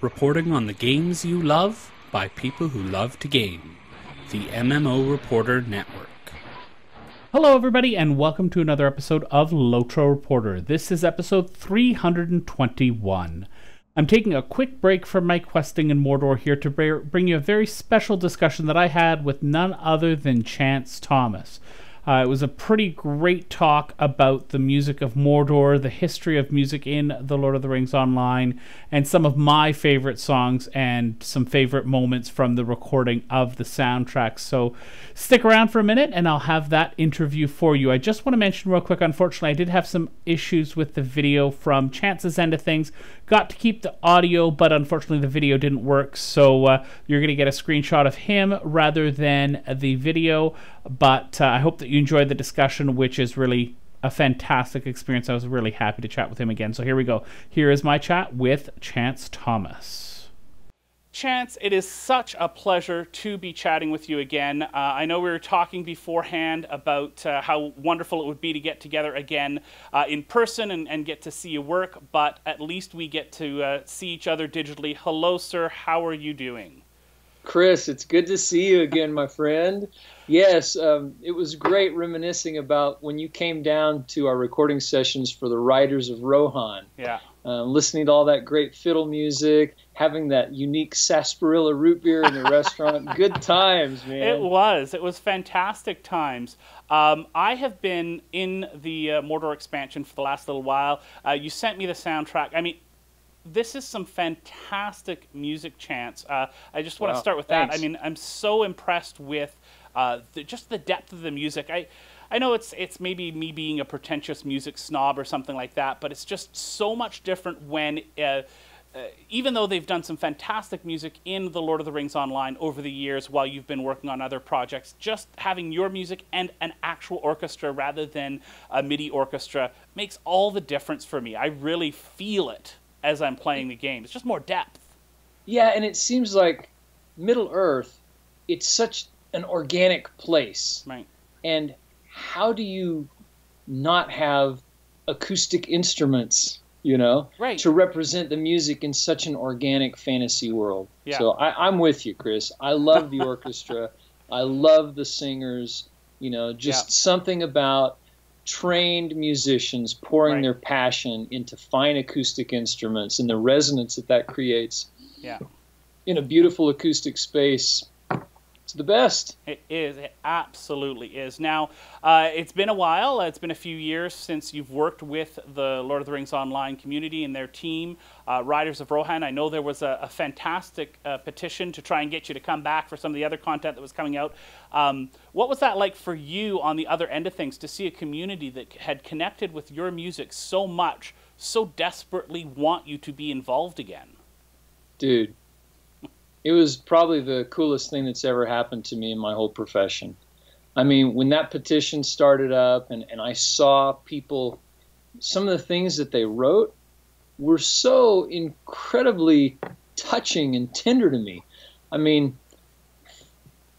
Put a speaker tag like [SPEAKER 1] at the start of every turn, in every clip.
[SPEAKER 1] reporting on the games you love by people who love to game. The MMO Reporter Network.
[SPEAKER 2] Hello everybody and welcome to another episode of LOTRO Reporter. This is episode 321. I'm taking a quick break from my questing in Mordor here to bring you a very special discussion that I had with none other than Chance Thomas. It was a pretty great talk about the music of Mordor, the history of music in The Lord of the Rings Online, and some of my favorite songs and some favorite moments from the recording of the soundtrack. So stick around for a minute and I'll have that interview for you. I just want to mention real quick, unfortunately, I did have some issues with the video from Chance's end of things. Got to keep the audio, but unfortunately the video didn't work. So you're going to get a screenshot of him rather than the video. But I hope that you enjoyed the discussion, which is really a fantastic experience. I was really happy to chat with him again. So here we go. Here is my chat with Chance Thomas. Chance, it is such a pleasure to be chatting with you again. I know we were talking beforehand about how wonderful it would be to get together again in person and get to see you work, but at least we get to see each other digitally. Hello, sir. How are you doing?
[SPEAKER 3] Chris, it's good to see you again, my friend. Yes, it was great reminiscing about when you came down to our recording sessions for the Riders of Rohan.
[SPEAKER 2] Yeah.
[SPEAKER 3] Listening to all that great fiddle music, having that unique sarsaparilla root beer in the restaurant. Good times, man.
[SPEAKER 2] It was fantastic times. I have been in the Mordor expansion for the last little while. You sent me the soundtrack. I mean, this is some fantastic music, Chance. I just want to start with that. I mean, I'm so impressed with just the depth of the music. I know it's maybe me being a pretentious music snob or something like that, but it's just so much different when, even though they've done some fantastic music in The Lord of the Rings Online over the years while you've been working on other projects, just having your music and an actual orchestra rather than a MIDI orchestra makes all the difference for me. I really feel it as I'm playing the game. It's just more depth.
[SPEAKER 3] Yeah, and it seems like Middle-earth, it's such an organic place.
[SPEAKER 2] Right.
[SPEAKER 3] And how do you not have acoustic instruments, you know,
[SPEAKER 2] right,
[SPEAKER 3] to represent the music in such an organic fantasy world?
[SPEAKER 2] Yeah.
[SPEAKER 3] So I'm with you, Chris. I love the orchestra. I love the singers. You know, just something about trained musicians pouring their passion into fine acoustic instruments and the resonance that creates in a beautiful acoustic space. It's the best.
[SPEAKER 2] It is. It absolutely is. Now, it's been a while. It's been a few years since you've worked with the Lord of the Rings Online community and their team, Riders of Rohan. I know there was a fantastic petition to try and get you to come back for some of the other content that was coming out. What was that like for you on the other end of things, to see a community that had connected with your music so much, so desperately want you to be involved again?
[SPEAKER 3] Dude, it was probably the coolest thing that's ever happened to me in my whole profession. I mean, when that petition started up and I saw people, some of the things that they wrote were so incredibly touching and tender to me. I mean,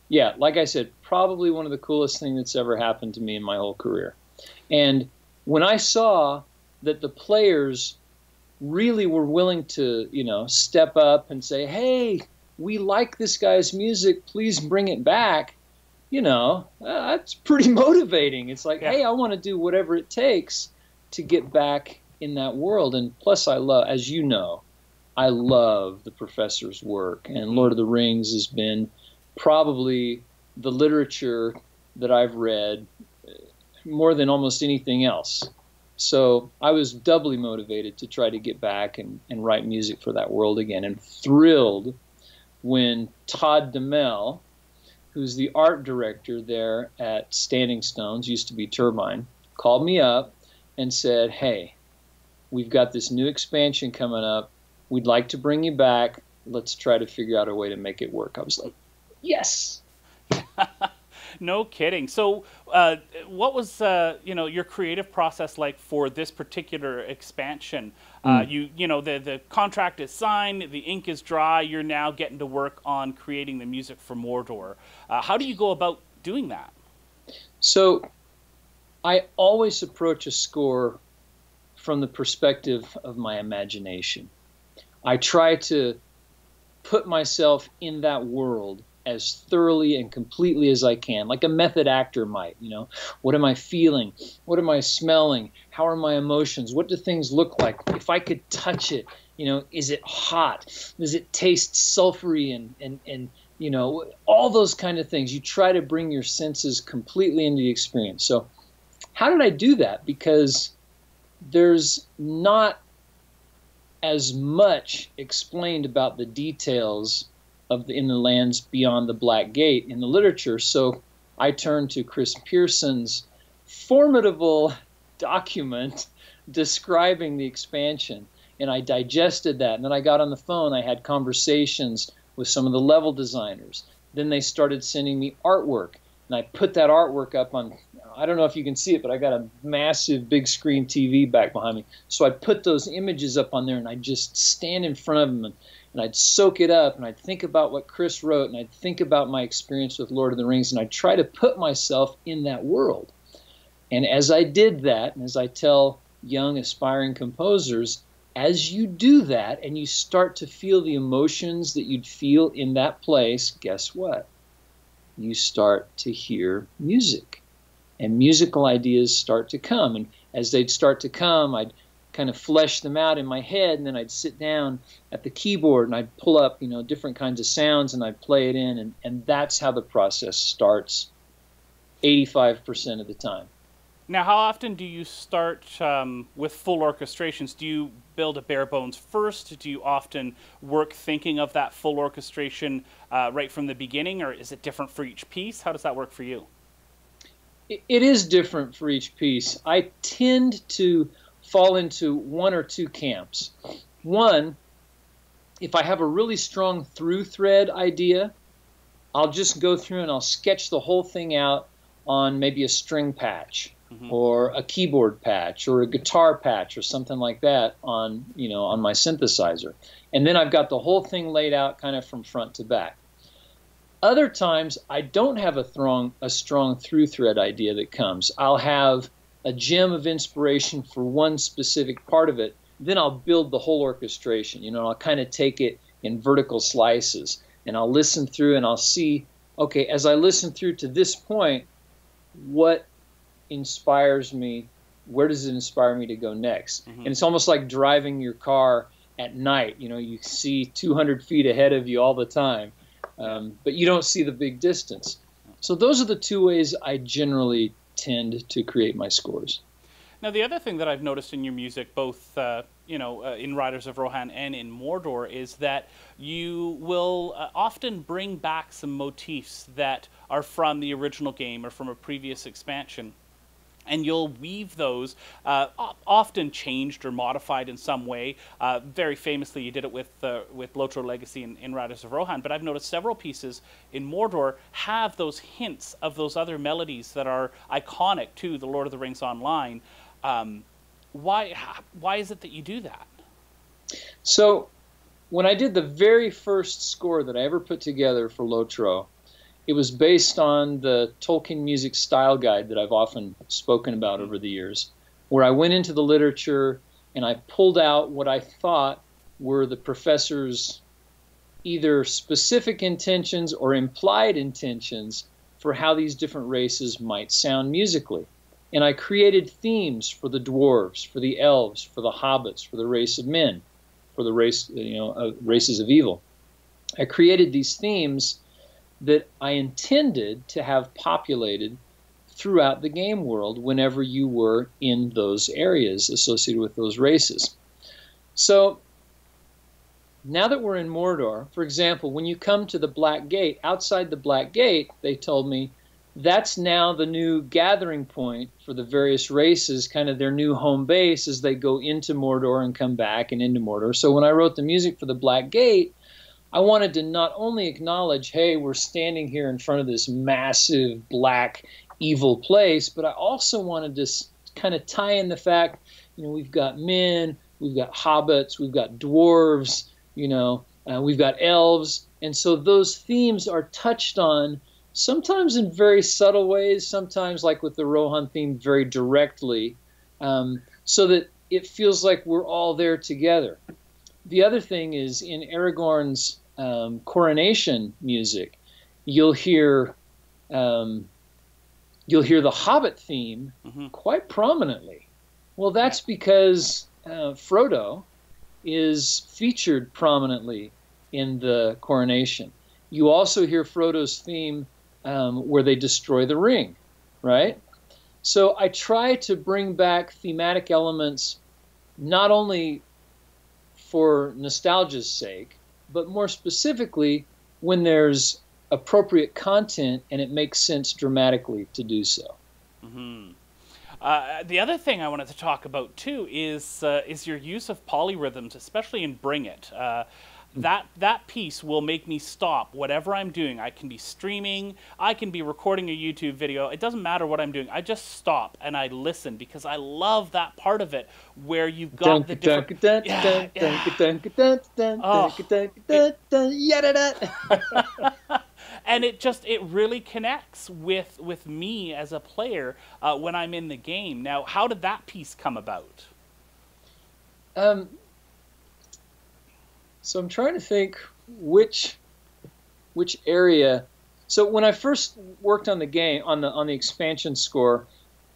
[SPEAKER 3] yeah, like I said, probably one of the coolest things that's ever happened to me in my whole career. And when I saw that the players really were willing to, you know, step up and say, hey, we like this guy's music, please bring it back, you know, that's pretty motivating. It's like, hey, I want to do whatever it takes to get back in that world. And plus I love, as you know, I love the professor's work, and Lord of the Rings has been probably the literature that I've read more than almost anything else. So I was doubly motivated to try to get back and write music for that world again, and thrilled when Todd DeMel, who's the art director there at Standing Stones, used to be Turbine, called me up and said, hey, we've got this new expansion coming up. We'd like to bring you back. Let's try to figure out a way to make it work. I was like, yes.
[SPEAKER 2] No kidding. So what was you know, your creative process like for this particular expansion? You know, the contract is signed, the ink is dry, you're now getting to work on creating the music for Mordor. How do you go about doing that?
[SPEAKER 3] So I always approach a score from the perspective of my imagination. I try to put myself in that world as thoroughly and completely as I can, like a method actor might. What am I feeling? What am I smelling? How are my emotions? What do things look like? If I could touch it, is it hot? Does it taste sulfury and all those kind of things? You try to bring your senses completely into the experience. So how did I do that? Because there's not as much explained about the details in the lands beyond the Black Gate in the literature. So I turned to Chris Pearson's formidable document describing the expansion, and I digested that. And then I got on the phone. I had conversations with some of the level designers. Then they started sending me artwork, and I put that artwork up on, I don't know if you can see it, but I got a massive big screen TV back behind me. So I'd put those images up on there, and I'd just stand in front of them, and I'd soak it up, and I'd think about what Chris wrote, and I'd think about my experience with Lord of the Rings, and I'd try to put myself in that world. And as I did that, and as I tell young aspiring composers, as you do that and you start to feel the emotions that you'd feel in that place, guess what? You start to hear music, and musical ideas start to come. And as they'd start to come, I'd kind of flesh them out in my head, and then I'd sit down at the keyboard and I'd pull up, different kinds of sounds, and I'd play it in, and that's how the process starts 85% of the time.
[SPEAKER 2] Now, how often do you start with full orchestrations? Do you build a bare bones first? Do you often work thinking of that full orchestration right from the beginning, or is it different for each piece? How does that work for you?
[SPEAKER 3] It is different for each piece. I tend to fall into one or two camps. One, if I have a really strong through thread idea, I'll just go through and I'll sketch the whole thing out on maybe a string patch, or a keyboard patch, or a guitar patch, or something like that on my synthesizer. And then I've got the whole thing laid out kind of from front to back. Other times I don't have a strong through thread idea that comes. I'll have a gem of inspiration for one specific part of it, then I'll build the whole orchestration. I'll kind of take it in vertical slices, and I'll listen through and I'll see, okay, as I listen through to this point, what inspires me? Where does it inspire me to go next? And it's almost like driving your car at night. You see 200 feet ahead of you all the time, but you don't see the big distance. So those are the two ways I generally tend to create my scores.
[SPEAKER 2] Now, the other thing that I've noticed in your music, both in Riders of Rohan and in Mordor, is that you will often bring back some motifs that are from the original game or from a previous expansion. And you'll weave those, often changed or modified in some way. Very famously, you did it with LOTRO Legacy in Riders of Rohan. But I've noticed several pieces in Mordor have those hints of those other melodies that are iconic to the Lord of the Rings Online. Why is it that you do that?
[SPEAKER 3] So when I did the very first score that I ever put together for LOTRO, it was based on the Tolkien music style guide that I've often spoken about over the years, where I went into the literature and I pulled out what I thought were the professor's either specific intentions or implied intentions for how these different races might sound musically. And I created themes for the dwarves, for the elves, for the hobbits, for the race of men, for the races of evil. I created these themes that I intended to have populated throughout the game world whenever you were in those areas associated with those races. So now that we're in Mordor, for example, when you come to the Black Gate, outside the Black Gate, they told me that's now the new gathering point for the various races, kind of their new home base as they go into Mordor and come back and into Mordor. So when I wrote the music for the Black Gate, I wanted to not only acknowledge, hey, we're standing here in front of this massive, black, evil place, but I also wanted to kind of tie in the fact, we've got men, we've got hobbits, we've got dwarves, we've got elves. And so those themes are touched on sometimes in very subtle ways, sometimes like with the Rohan theme very directly, so that it feels like we're all there together. The other thing is in Aragorn's coronation music, you'll hear the Hobbit theme quite prominently. Well, that's because Frodo is featured prominently in the coronation. You also hear Frodo's theme where they destroy the ring, right? So I try to bring back thematic elements not only for nostalgia's sake, but more specifically when there's appropriate content and it makes sense dramatically to do so.
[SPEAKER 2] The other thing I wanted to talk about too is your use of polyrhythms, especially in Bring It. That piece will make me stop whatever I'm doing. I can be streaming, I can be recording a YouTube video. It doesn't matter what I'm doing. I just stop and I listen because I love that part of it where you've got the different. And it really connects with me as a player when I'm in the game. Now, how did that piece come about?
[SPEAKER 3] So I'm trying to think which area. So when I first worked on the game, on the expansion score,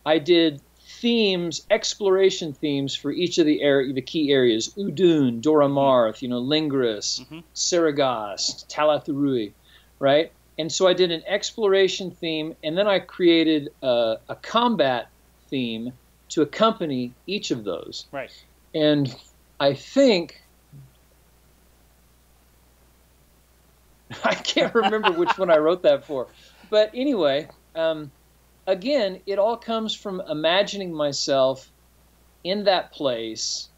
[SPEAKER 3] I did themes, exploration themes for each of the key areas: Udun, Dora Marth, Lingris, Saragast, Talathurui, right? And so I did an exploration theme, and then I created a combat theme to accompany each of those.
[SPEAKER 2] Right.
[SPEAKER 3] And I think I can't remember which one I wrote that for. But anyway, again, it all comes from imagining myself in that place,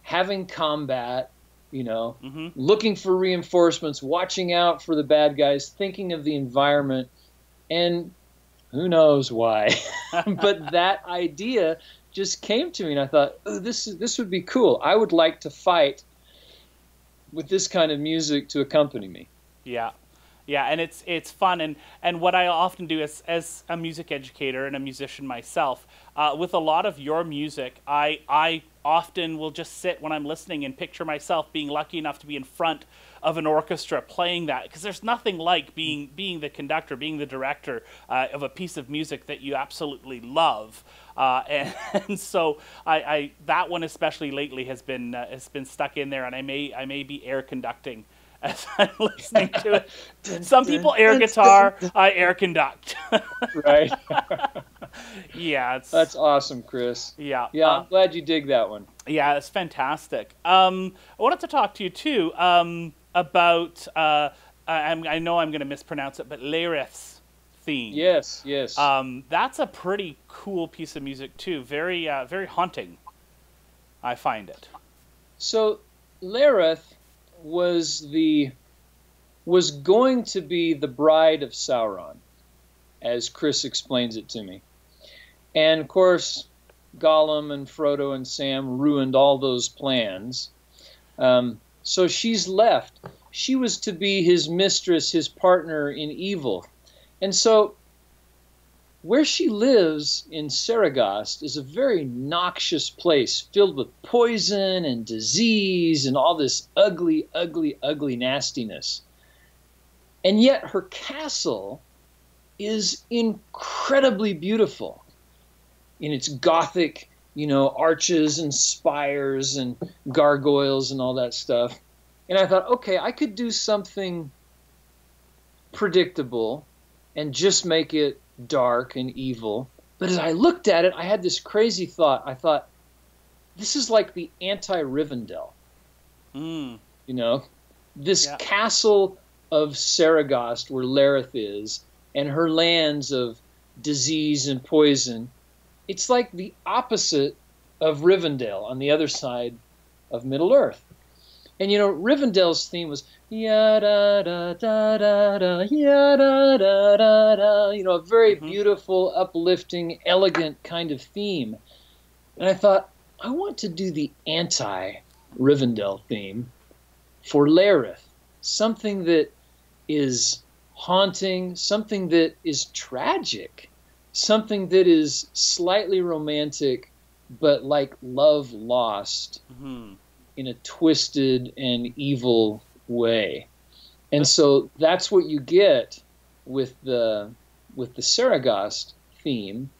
[SPEAKER 3] having combat, looking for reinforcements, watching out for the bad guys, thinking of the environment, and who knows why. But that idea just came to me, and I thought, oh, this would be cool. I would like to fight with this kind of music to accompany me.
[SPEAKER 2] Yeah, and it's fun, and what I often do as a music educator and a musician myself, with a lot of your music, I often will just sit when I'm listening and picture myself being lucky enough to be in front of an orchestra playing that, because there's nothing like being the conductor, being the director of a piece of music that you absolutely love, and so I that one especially lately has been stuck in there, and I may be air conducting as I'm listening to it. Some people air guitar, I air conduct.
[SPEAKER 3] Right.
[SPEAKER 2] Yeah,
[SPEAKER 3] that's awesome, Chris.
[SPEAKER 2] Yeah,
[SPEAKER 3] I'm glad you dig that one.
[SPEAKER 2] Yeah, it's fantastic. I wanted to talk to you too about. I know I'm going to mispronounce it, but Lerith's theme.
[SPEAKER 3] Yes.
[SPEAKER 2] That's a pretty cool piece of music too. Very haunting. I find it.
[SPEAKER 3] So, Lerith was going to be the bride of Sauron, as Chris explains it to me. And of course, Gollum and Frodo and Sam ruined all those plans. So she's left. She was to be his mistress, his partner in evil. And so where she lives in Saragast is a very noxious place filled with poison and disease and all this ugly, ugly, ugly nastiness. And yet her castle is incredibly beautiful in its Gothic, arches and spires and gargoyles and all that stuff. And I thought, okay, I could do something predictable and just make it dark and evil. But as I looked at it, I had this crazy thought. I thought, this is like the anti-Rivendell. This castle of Saragast where Lerith is, and her lands of disease and poison. It's like the opposite of Rivendell on the other side of Middle-earth. And Rivendell's theme was ya-da-da-da-da-da, ya-da-da-da-da, a very beautiful, uplifting, elegant kind of theme. And I thought, I want to do the anti-Rivendell theme for Lerith. Something that is haunting, something that is tragic, something that is slightly romantic, but like love lost in a twisted and evil way. And so that's what you get with the Saragost theme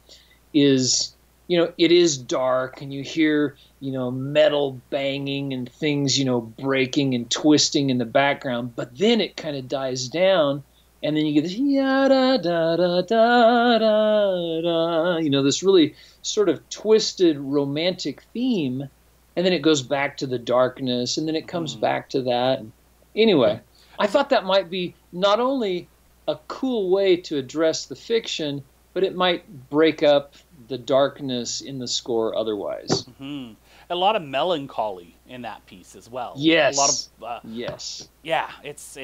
[SPEAKER 3] is, it is dark and you hear, metal banging and things, breaking and twisting in the background, but then it kind of dies down and then you get this da da da da da, this really sort of twisted romantic theme, and then it goes back to the darkness and then it comes back to that. Anyway, I thought that might be not only a cool way to address the fiction, but it might break up the darkness in the score otherwise.
[SPEAKER 2] A lot of melancholy in that piece as well.
[SPEAKER 3] Yes.
[SPEAKER 2] A lot of
[SPEAKER 3] yes.
[SPEAKER 2] Yeah, it's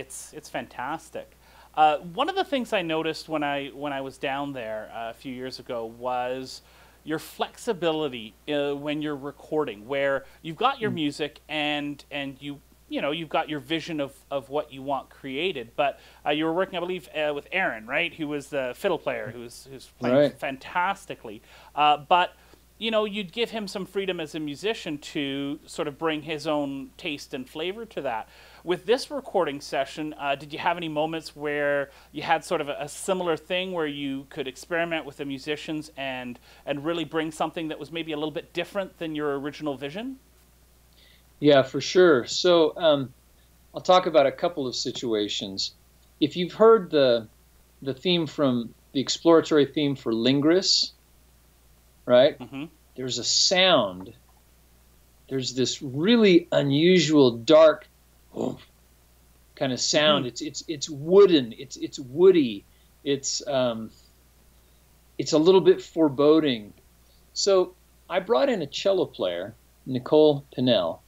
[SPEAKER 2] fantastic. One of the things I noticed when I was down there a few years ago was your flexibility when you're recording, where you've got your music and you've got your vision of what you want created, but you were working, I believe, with Aaron, right? Who was the fiddle player, who's playing fantastically. But you'd give him some freedom as a musician to sort of bring his own taste and flavor to that. With this recording session, did you have any moments where you had sort of a similar thing where you could experiment with the musicians and really bring something that was maybe a little bit different than your original vision?
[SPEAKER 3] Yeah, for sure. So I'll talk about a couple of situations. If you've heard the theme from the exploratory theme for Lingris, right? There's a sound. There's this really unusual dark kind of sound. It's wooden. It's woody. It's a little bit foreboding. So I brought in a cello player, Nicole Pinnell.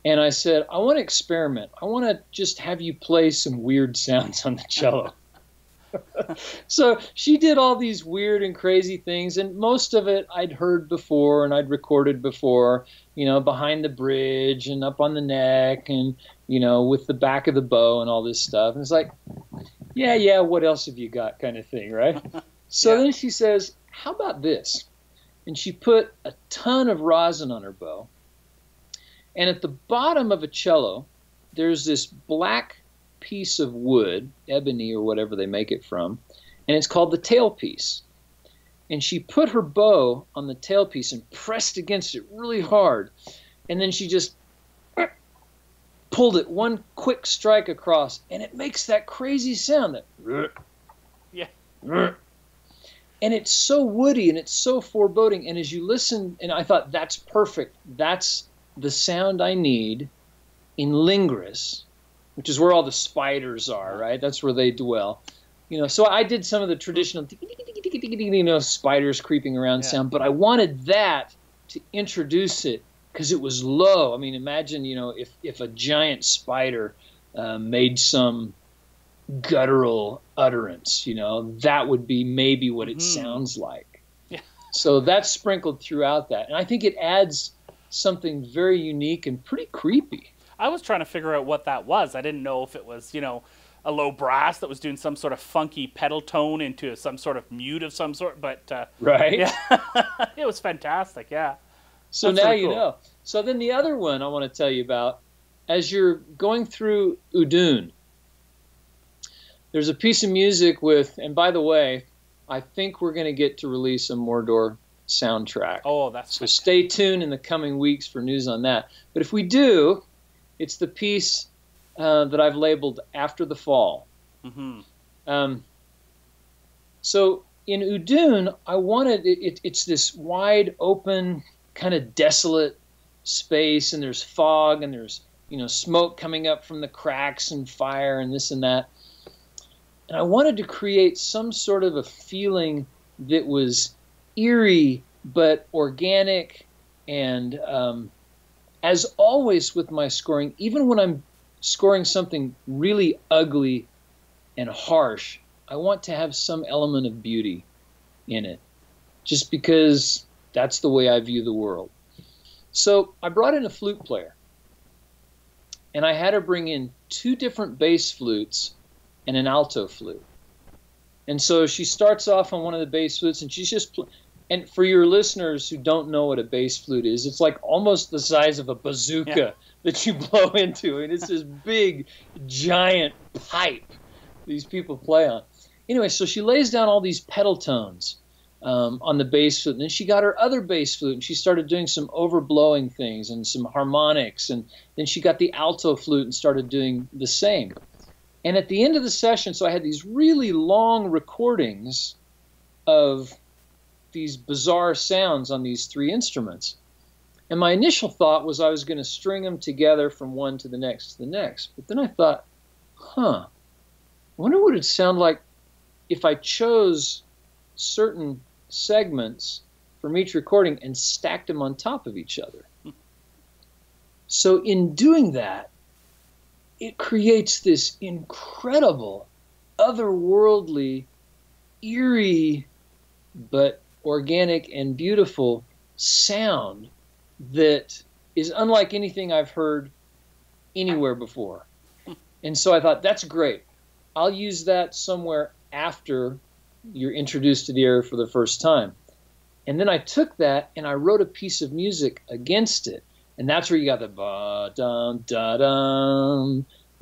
[SPEAKER 3] And I said, I want to experiment. I want to just have you play some weird sounds on the cello. So she did all these weird and crazy things, and most of it I'd heard before and I'd recorded before, behind the bridge and up on the neck and, with the back of the bow and all this stuff. And it's like, yeah, what else have you got kind of thing, right? So then she says, how about this? And she put a ton of rosin on her bow. And at the bottom of a cello, there's this black piece of wood, ebony or whatever they make it from, and it's called the tailpiece. And she put her bow on the tailpiece and pressed against it really hard. And then she just pulled it one quick strike across, and it makes that crazy sound. And it's so woody and it's so foreboding. And as you listen, and I thought, that's perfect. That's the sound I need in Lingris, which is where all the spiders are, right? That's where they dwell. So I did some of the traditional, spiders creeping around sound, but I wanted that to introduce it because it was low. I mean, imagine, if a giant spider made some guttural utterance, that would be maybe what it sounds like. Yeah. So that's sprinkled throughout that. And I think it adds something very unique and pretty creepy.
[SPEAKER 2] I was trying to figure out what that was. I didn't know if it was, a low brass that was doing some sort of funky pedal tone into some sort of mute of some sort, but
[SPEAKER 3] right.
[SPEAKER 2] Yeah. It was fantastic. Yeah.
[SPEAKER 3] So that's now you know. So then the other one I want to tell you about, as you're going through Udun, there's a piece of music with, and by the way, I think we're going to get to release a Mordor soundtrack.
[SPEAKER 2] Oh, that's
[SPEAKER 3] so fantastic. Stay tuned in the coming weeks for news on that. But if we do, it's the piece that I've labeled After the Fall. So in Udun, I wanted it's this wide open, kind of desolate space, and there's fog, and there's smoke coming up from the cracks and fire and this and that. And I wanted to create some sort of a feeling that was eerie but organic. And as always with my scoring, even when I'm scoring something really ugly and harsh, I want to have some element of beauty in it, just because that's the way I view the world. So I brought in a flute player, and I had her bring in 2 different bass flutes and an alto flute. And so she starts off on one of the bass flutes, and she's just And for your listeners who don't know what a bass flute is, it's like almost the size of a bazooka that you blow into. And it's this big, giant pipe these people play on. Anyway, so she lays down all these pedal tones on the bass flute. And then she got her other bass flute, and she started doing some overblowing things and some harmonics. And then she got the alto flute and started doing the same. And at the end of the session, so I had these really long recordings of these bizarre sounds on these three instruments. And my initial thought was I was going to string them together from one to the next to the next. But then I thought, I wonder what it'd sound like if I chose certain segments from each recording and stacked them on top of each other. So in doing that, it creates this incredible, otherworldly, eerie, but organic and beautiful sound that is unlike anything I've heard anywhere before. And so I thought, that's great. I'll use that somewhere after you're introduced to the area for the first time. And then I took that and I wrote a piece of music against it. And that's where you got the ba-dum-da-dum,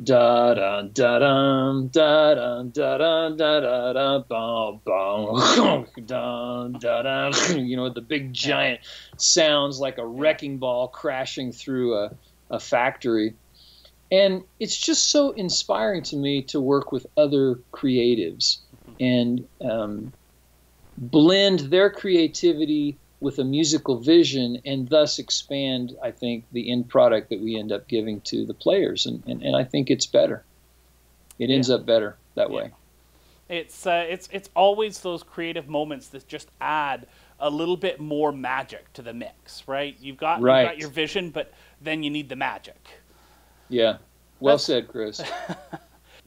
[SPEAKER 3] da-dum, da-dum, da-dum, da-dum, da-da-da, ba-bum, da-da, the big giant sounds like a wrecking ball crashing through a factory. And it's just so inspiring to me to work with other creatives and blend their creativity with a musical vision, and thus expand, I think, the end product that we end up giving to the players. And I think it's better. It ends up better that way.
[SPEAKER 2] It's always those creative moments that just add a little bit more magic to the mix, right? You've got your vision, but then you need the magic.
[SPEAKER 3] Yeah. Well said, Chris.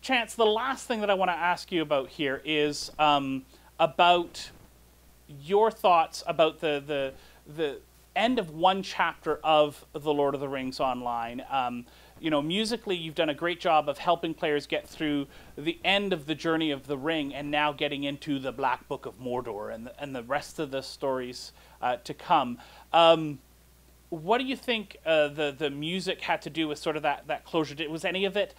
[SPEAKER 2] Chance, the last thing that I want to ask you about here is about your thoughts about the end of one chapter of The Lord of the Rings Online. Musically, you've done a great job of helping players get through the end of the Journey of the Ring, and now getting into the Black Book of Mordor and the rest of the stories to come. What do you think the music had to do with sort of that closure? Was any of it,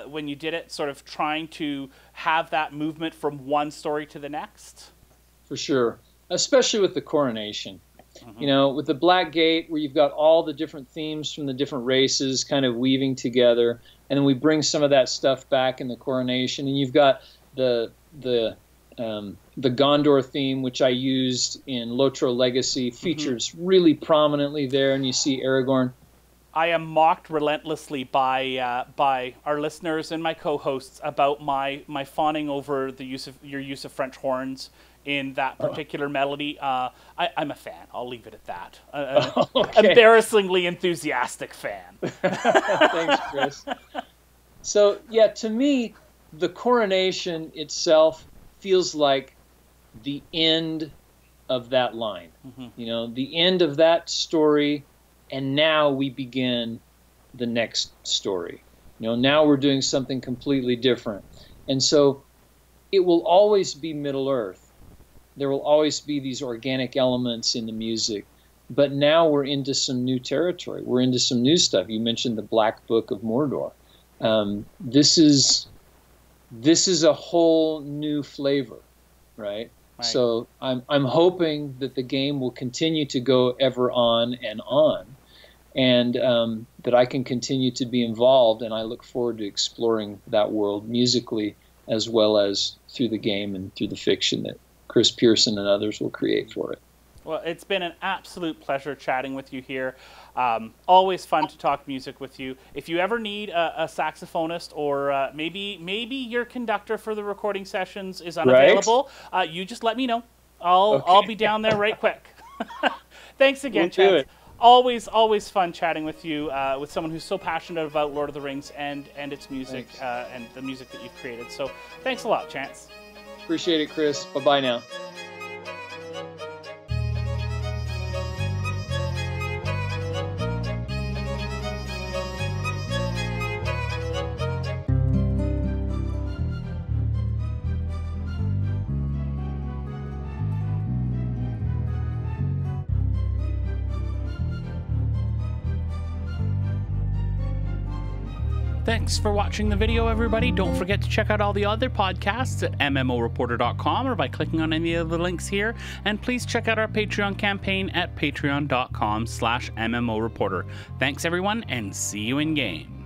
[SPEAKER 2] when you did it, sort of trying to have that movement from one story to the next?
[SPEAKER 3] For sure. Especially with the coronation. With the Black Gate, where you've got all the different themes from the different races kind of weaving together, and then we bring some of that stuff back in the coronation, and you've got the Gondor theme, which I used in LOTRO Legacy, features really prominently there, and you see Aragorn.
[SPEAKER 2] I am mocked relentlessly by our listeners and my co-hosts about my fawning over your use of French horns in that particular melody. I'm a fan. I'll leave it at that.
[SPEAKER 3] Okay.
[SPEAKER 2] Embarrassingly enthusiastic fan.
[SPEAKER 3] Thanks, Chris. So, yeah, to me, the coronation itself feels like the end of that line. The end of that story, and now we begin the next story. Now we're doing something completely different. And so it will always be Middle-earth. There will always be these organic elements in the music, but now we're into some new territory. We're into some new stuff. You mentioned the Black Book of Mordor. This is a whole new flavor, right? So I'm hoping that the game will continue to go ever on, and that I can continue to be involved, and I look forward to exploring that world musically as well as through the game and through the fiction that Chris Pearson and others will create for it.
[SPEAKER 2] Well, it's been an absolute pleasure chatting with you here. Always fun to talk music with you. If you ever need a saxophonist, or maybe your conductor for the recording sessions is unavailable, you just let me know. I'll be down there right quick. Thanks again, Chance. Always fun chatting with you, with someone who's so passionate about Lord of the Rings and its music, and the music that you've created. So thanks a lot, Chance.
[SPEAKER 3] Appreciate it, Chris. Bye-bye now.
[SPEAKER 2] Thanks for watching the video, everybody. Don't forget to check out all the other podcasts at MMOreporter.com or by clicking on any of the links here. And please check out our Patreon campaign at patreon.com/MMOreporter. Thanks, everyone, and see you in game.